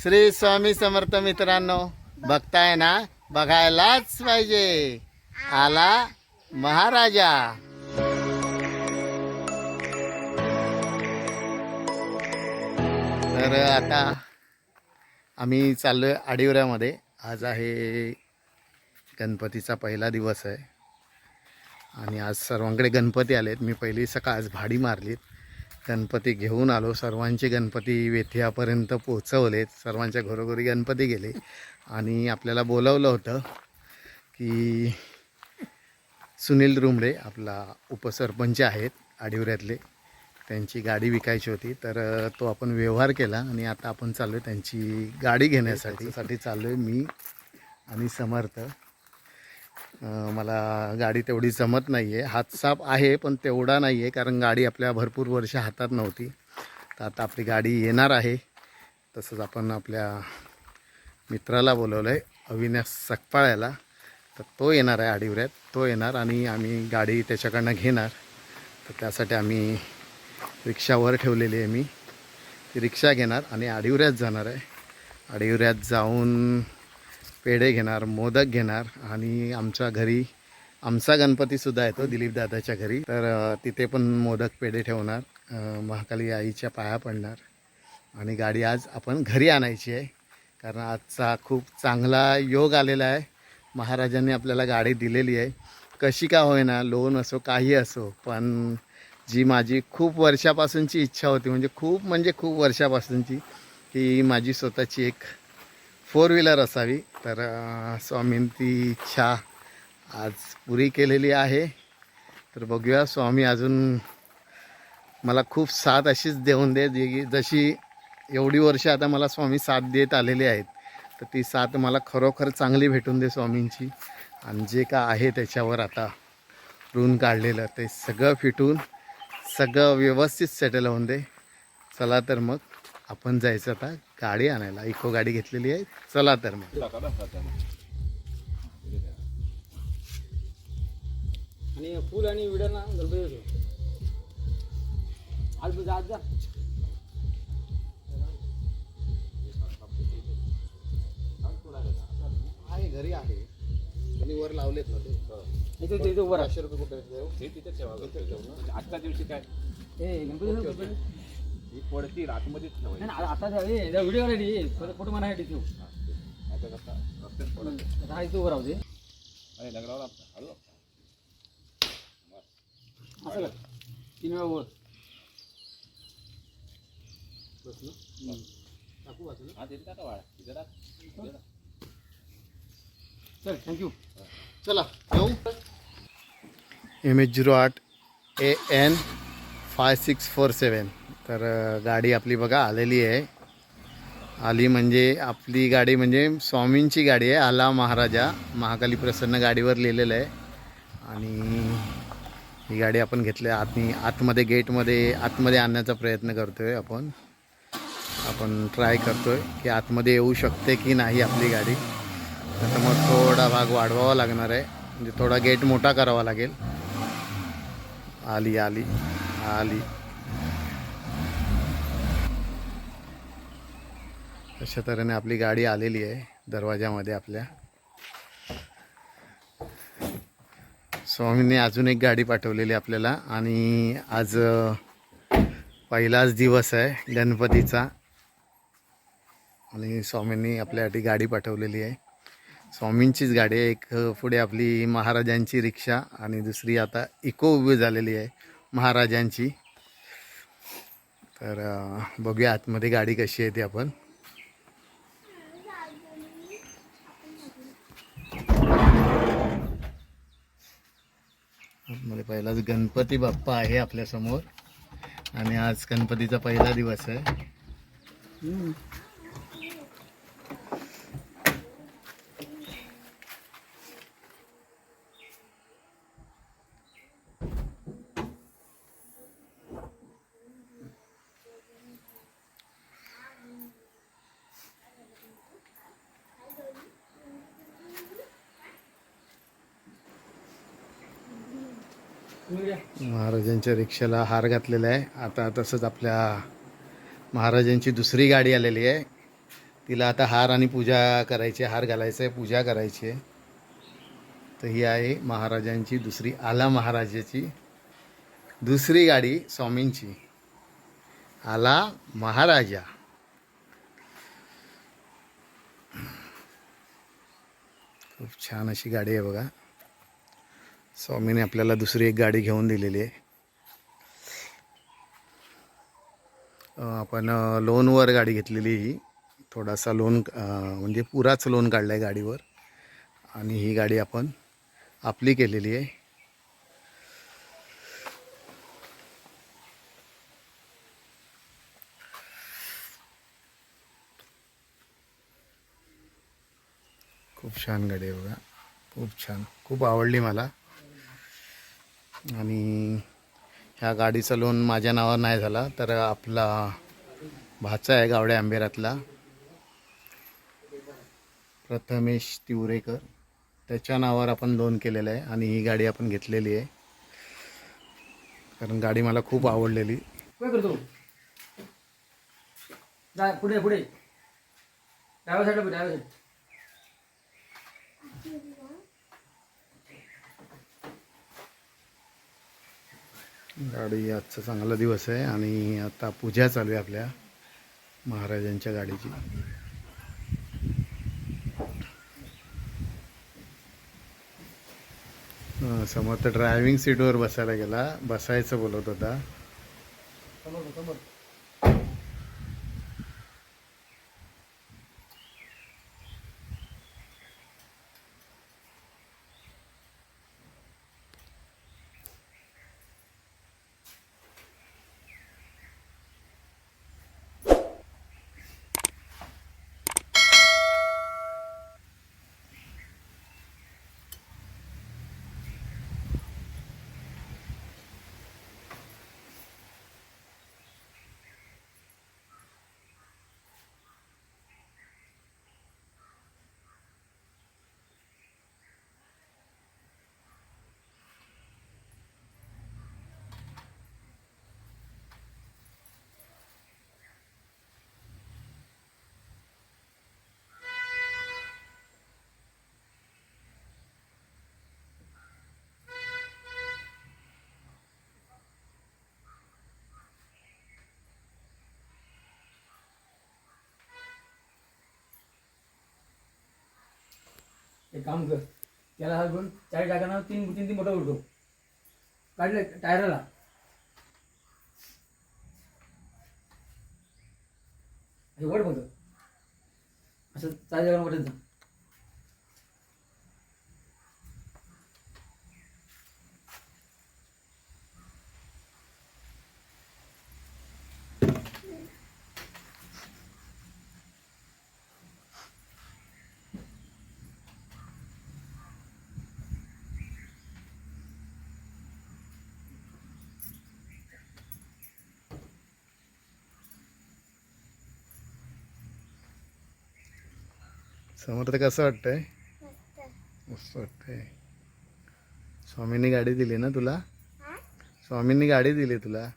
श्री स्वामी समर्थ मित्रांनो, बघताय ना, बघायलाच पाहिजे. आला महाराजा. तर आता आम्ही चाललोय आडिवऱ्यामध्ये. आज आहे गणपतीचा पहिला दिवस आहे आणि आज सर्वांकडे गणपती आलेत. मी पहिली सकाळ आज भाडी मारलीत, गणपती घेऊन आलो. सर्वांचे गणपती वेथियापर्यंत पोचवलेत. सर्वांच्या घरोघरी गणपती गेले आणि आपल्याला बोलवलं होतं की सुनील रुमडे आपला उपसरपंच आहेत आडिवऱ्यातले, त्यांची गाडी विकायची होती. तर तो आपण व्यवहार केला आणि आता आपण चाललो आहे त्यांची गाडी घेण्यासाठी चाललो आहे मी आणि समर्थ. मला गाडी तेवढी जमत नाही आहे, हातसाप आहे पण तेवढा नाही आहे, कारण गाडी आपल्या भरपूर वर्ष हातात नव्हती. तर आता आपली गाडी येणार आहे. तसंच आपण आपल्या मित्राला बोलवलं आहे अविनाश सकपाळ्याला, तर तो येणार आहे आडिवऱ्यात. तो येणार आणि आम्ही गाडी त्याच्याकडनं घेणार. तर त्यासाठी आम्ही रिक्षावर ठेवलेली आहे. मी ती रिक्षा घेणार आणि आडिवऱ्यात जाणार आहे. आडिवऱ्यात जाऊन पेढे घेणार, मोदक घेणार आणि आमच्या घरी आमचा गणपतीसुद्धा येतो दिलीप दादाच्या घरी. तर तिथे पण मोदक पेढे ठेवणार, महाकाली आईच्या पाया पडणार आणि गाडी आज आपण घरी आणायची आहे. कारण आजचा खूप चांगला योग आलेला आहे. महाराजांनी आपल्याला गाडी दिलेली आहे. कशी का होईना, लोन असो काही असो, पण जी माझी खूप वर्षापासूनची इच्छा होती, म्हणजे खूप वर्षापासूनची, की माझी स्वतःची एक 4 व्हीलर असावी. तर स्वामींची इच्छा आज पुरी केलेली आहे. तर बघूया, स्वामी अजून मला खूप साथ अशीच देऊन दे, जशी एवढी वर्ष आता मला स्वामी साथ देत आलेली आहेत. तर ती साथ मला खरोखर चांगली भेटून दे स्वामींची. आणि जे का आहे त्याच्यावर आता ऋण काढलेलं ते सगळं फिटून सगळं व्यवस्थित सेटल होऊन दे. चला तर मग आपण जायचं आता गाडी आणायला. इको गाडी घेतलेली आहे. चला तर मग. आणि फुल आणि विडा ना गणपती आज जा आज जा आहे घरी आहे, आणि वर लावलेत ना ते. इथे इथे वर 500 रुपये कुठे ठेव? हे तिथे ठेवा. आजच्या दिवशी काय ए गणपती ही पडती आतमध्येच ठेवायची. नाही आता व्हिडिओ रेडी फोटो मला ठेवू. आता कसं रस्त्यात पडत आता इथे उभं राहू दे. अरे लग्नावर हॅलो असं कर 3 वेळा वर टाकू बाजूला. हा तिथे टाका वाळा तिथे टाक. चल थँक्यू. चला येऊ. MH08 AN 5647. तर गाडी आपली बघा आलेली आहे. आली म्हणजे आपली गाडी, म्हणजे स्वामींची गाडी आहे. आला महाराजा महाकाली प्रसन्न गाडीवर लिहिलेलं आहे. आणि ही गाडी आपण घेतली आतमध्ये गेटमध्ये आतमध्ये आणण्याचा प्रयत्न करतो आहे. आपण ट्राय करतो आहे की आतमध्ये येऊ शकते की नाही आपली गाडी. तर मग थोडा भाग वाढवावा लागणार आहे, म्हणजे थोडा गेट मोठा करावा लागेल. आली आली आली. अशा तऱ्हेने आपली गाडी आलेली आहे दरवाजामध्ये आपल्या. स्वामींनी अजून एक गाडी पाठवलेली आपल्याला आणि आज पहिलाच दिवस आहे गणपतीचा आणि स्वामींनी आपल्यासाठी गाडी पाठवलेली आहे. स्वामींचीच गाडी आहे. एक पुढे आपली महाराजांची रिक्षा आणि दुसरी आता इको उभी झालेली आहे महाराजांची. तर बघूया आतमध्ये गाडी कशी आहे ती आपण. आतमध्ये पहिलाच गणपती बाप्पा आहे आपल्यासमोर आणि आज गणपतीचा पहिला दिवस आहे. महाराजांच्या रिक्षाला हार घातलेला आहे. आता तसंच आपल्या महाराजांची दुसरी गाडी आलेली आहे तिला आता हार आणि पूजा करायची, हार घालायचं आहे, पूजा करायची आहे. तर ही आहे महाराजांची दुसरी, आला महाराजाची दुसरी गाडी, स्वामींची आला महाराजा. खूप छान अशी गाडी आहे बघा. स्वामीने आपल्याला दुसरी एक गाडी घेऊन दिलेली आहे. आपण लोनवर गाडी घेतलेली ही, थोडासा लोन म्हणजे पुराच लोन काढला आहे गाडीवर, आणि ही गाडी आपण आपली केलेली आहे. खूप छान गाडी आहे बघा, खूप छान, खूप आवडली मला. आणि ह्या गाडीचा लोन माझ्या नावावर नाही झाला तर आपला भाचा आहे गावडे आंबेरातला, प्रथमेश तिवरेकर, त्याच्या नावावर आपण लोन केलेलं आहे. आणि ही गाडी आपण घेतलेली आहे कारण गाडी मला खूप आवडलेली. काय करतो जा पुढे पुढे डाव्या साईडला डाव्या साईड. गाडी आजचा चांगला दिवस आहे आणि आता पूजा चालू आहे आपल्या महाराजांच्या गाडीची. समोर तर ड्रायव्हिंग सीटवर बसायला गेला, बसायचं बोलत होता. समोर समोर एक काम कर, त्याला हा घेऊन चारी टाकांना तीन तीन तीन मोठा उलटो काढले टायराला. हे वर बघ असं चारी जागा वाटत जा. समोर तर कसं वाटतंय? मस्त वाटतंय. स्वामींनी गाडी दिली ना तुला? स्वामींनी गाडी दिली तुला.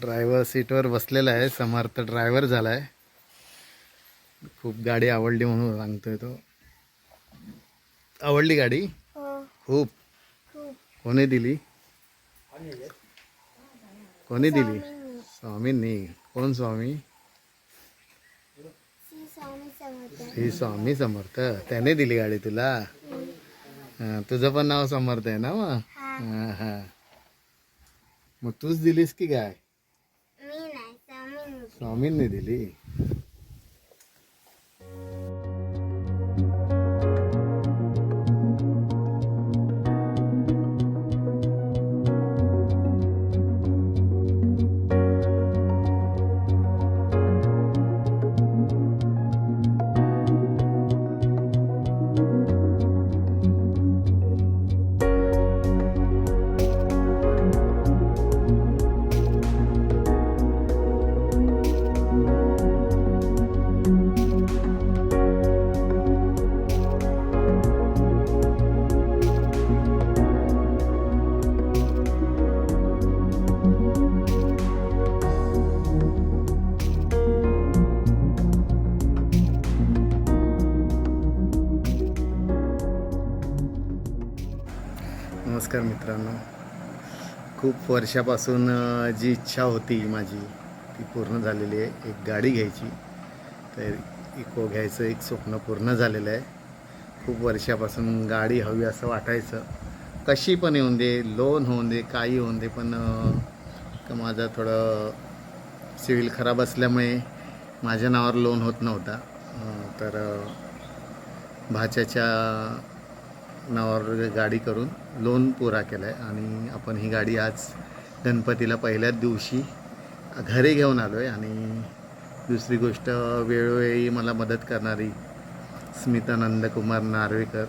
ड्रायव्हर सीटवर बसलेला आहे, समर्थ ड्रायव्हर झाला आहे. खूप गाडी आवडली म्हणून सांगतोय तो. आवडली गाडी खूप. खूप खूप कोणी दिली कोणी दिली स्वामींनी स्वामींनी कोण स्वामी श्री स्वामी समर्थ श्री स्वामी समर्थ त्याने दिली गाडी तुला तुझं पण नाव समर्थ आहे ना मग हा मग तूच दिलीस की काय मी नाही स्वामींनी स्वामींनी दिली नमस्कार मित्रांनो खूप वर्षापासून जी इच्छा होती माझी ती पूर्ण झालेली आहे एक गाडी घ्यायची तर इको घ्यायचं एक स्वप्न पूर्ण झालेलं आहे खूप वर्षापासून गाडी हवी असं वाटायचं कशी पण येऊन दे लोन होऊन दे काही होऊन दे पण का माझं थोडं सिव्हिल खराब असल्यामुळे माझ्या नावावर लोन होत नव्हता तर भाच्याच्या नावावर गाडी करून लोन पुरा केला आहे आणि आपण ही गाडी आज गणपतीला पहिल्याच दिवशी घरी घेऊन आलो आहे आणि दुसरी गोष्ट वेळोवेळी मला मदत करणारी स्मिता नंदकुमार नार्वेकर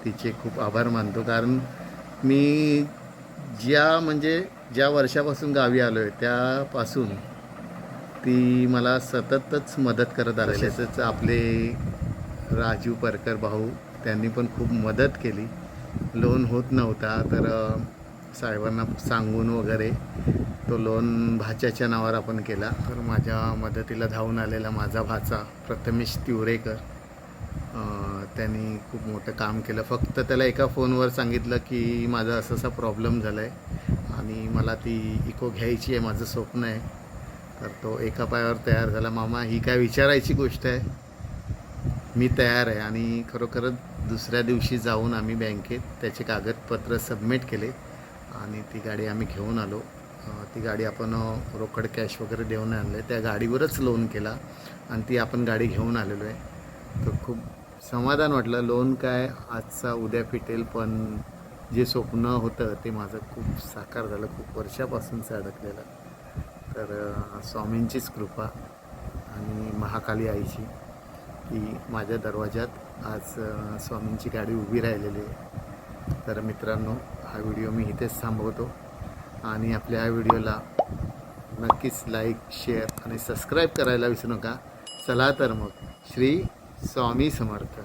तिचे खूप आभार मानतो कारण मी ज्या वर्षापासून गावी आलो आहे त्यापासून ती मला सततच मदत करत आलेली आहे तसंच आपले राजू परकर भाऊ त्यांनी पण खूप मदत केली लोन होत नव्हता तर साहेबांना सांगून वगैरे तो लोन भाच्याच्या नावावर आपण केला तर माझ्या मदतीला धावून आलेला माझा भाचा प्रथमेश तिवरेकर त्यांनी खूप मोठं काम केलं फक्त त्याला एका फोनवर सांगितलं की माझा असा प्रॉब्लेम झाला आहे आणि मला ती इको घ्यायची आहे माझं स्वप्न आहे तर तो एका पायावर तयार झाला मामा ही काय विचारायची गोष्ट आहे मी तयार आहे आणि खरोखरच दुसऱ्या दिवशी जाऊन आम्ही बँकेत त्याचे कागदपत्र सबमिट केले आणि ती गाडी आम्ही घेऊन आलो ती गाडी आपण रोकड कॅश वगैरे देऊन आणले त्या गाडीवरच लोन केला आणि ती आपण गाडी घेऊन आलेलो आहे तर खूप समाधान वाटलं लोन काय आजचा उद्या फिटेल पण जे स्वप्न होतं ते माझं खूप साकार झालं खूप वर्षापासूनचं अडकलेलं तर स्वामींचीच कृपा आणि महाकाली आईची की माझ्या दरवाजात आज स्वामींची गाडी उभी राहिलेली आहे तर मित्रांनो हा व्हिडिओ मी इथेच थांबवतो आणि आपल्या ह्या व्हिडिओला नक्कीच लाईक शेअर आणि सबस्क्राईब करायला विसरू नका चला तर मग श्री स्वामी समर्थ